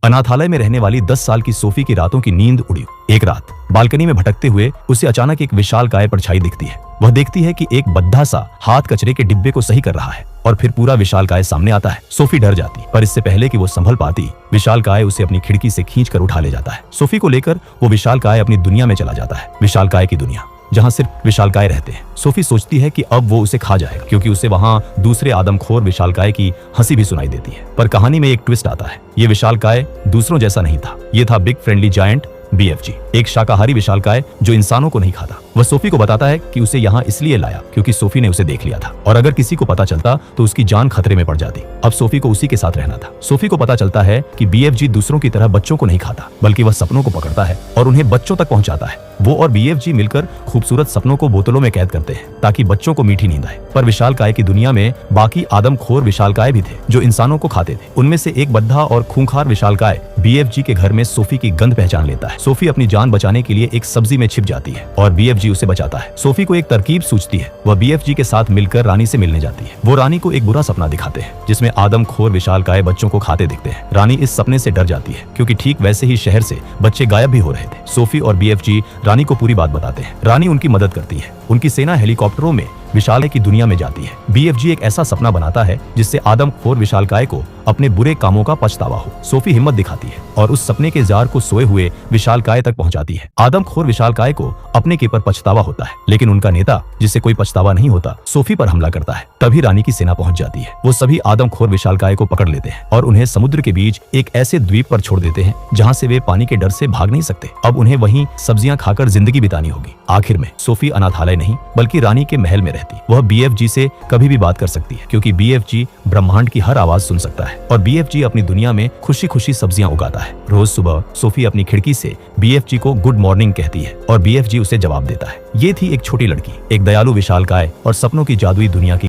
अनाथालय में रहने वाली 10 साल की सोफी की रातों की नींद उड़ी। एक रात बालकनी में भटकते हुए उसे अचानक एक विशालकाय परछाई दिखती है। वह देखती है कि एक बद्धा सा हाथ कचरे के डिब्बे को सही कर रहा है और फिर पूरा विशालकाय सामने आता है। सोफी डर जाती, पर इससे पहले कि वो संभल पाती, विशालकाय उसे अपनी खिड़की से खींचकर उठा ले जाता है। सोफी को लेकर वो विशालकाय अपनी दुनिया में चला जाता है, विशालकाय की दुनिया जहाँ सिर्फ विशालकाय रहते हैं। सोफी सोचती है कि अब वो उसे खा जाएगा, क्योंकि उसे वहाँ दूसरे आदमखोर विशालकाय की हंसी भी सुनाई देती है। पर कहानी में एक ट्विस्ट आता है। ये विशालकाय दूसरों जैसा नहीं था। ये था बिग फ्रेंडली जायंट BFG, एक शाकाहारी विशालकाय जो इंसानों को नहीं खाता। वह सोफी को बताता है कि उसे यहाँ इसलिए लाया क्योंकि सोफी ने उसे देख लिया था और अगर किसी को पता चलता तो उसकी जान खतरे में पड़ जाती। अब सोफी को उसी के साथ रहना था। सोफी को पता चलता है कि BFG दूसरों की तरह बच्चों को नहीं खाता, बल्कि वह सपनों को पकड़ता है और उन्हें बच्चों तक पहुंचाता है। वो और BFG मिलकर खूबसूरत सपनों को बोतलों में कैद करते हैं ताकि बच्चों को मीठी नींद आए। पर विशालकाय की दुनिया में बाकी आदमखोर विशालकाय भी थे जो इंसानों को खाते थे। उनमें से एक बद्धा और खूंखार विशालकाय BFG के घर में सोफी की गंध पहचान लेता है। सोफी अपनी जान बचाने के लिए एक सब्जी में छिप जाती है और BFG उसे बचाता है। सोफी को एक तरकीब सूझती है। वह BFG के साथ मिलकर रानी से मिलने जाती है। वो रानी को एक बुरा सपना दिखाते हैं जिसमें आदमखोर विशालकाय बच्चों को खाते दिखते हैं। रानी इस सपने से डर जाती है क्योंकि ठीक वैसे ही शहर से बच्चे गायब भी हो रहे थे। सोफी और BFG रानी को पूरी बात बताते हैं। रानी उनकी मदद करती है। उनकी सेना हेलीकॉप्टरों में विशालकाय की दुनिया में जाती है। BFG एक ऐसा सपना बनाता है जिससे आदमखोर विशालकाय को अपने बुरे कामों का पछतावा हो। सोफी हिम्मत दिखाती है और उस सपने के जार को सोए हुए विशालकाय तक पहुंचाती है। आदमखोर विशालकाय को अपने के पर पछतावा होता है, लेकिन उनका नेता जिसे कोई पछतावा नहीं होता सोफी पर हमला करता है। तभी रानी की सेना पहुंच जाती है। वो सभी आदमखोर विशालकाय को पकड़ लेते हैं और उन्हें समुद्र के बीच एक ऐसे द्वीप पर छोड़ देते हैं जहाँ से वे पानी के डर से भाग नहीं सकते। अब उन्हें वहीं सब्जियां खाकर जिंदगी बितानी होगी। आखिर में सोफी अनाथालय नहीं बल्कि रानी के महल में रहती। वह BFG से कभी भी बात कर सकती है क्योंकि BFG ब्रह्मांड की हर आवाज सुन सकता है और BFG अपनी दुनिया में खुशी खुशी सब्जियां उगाता है। रोज सुबह सोफी अपनी खिड़की से BFG को गुड मॉर्निंग कहती है और BFG उसे जवाब देता है। ये थी एक छोटी लड़की, एक दयालु विशालकाय और सपनों की जादुई दुनिया की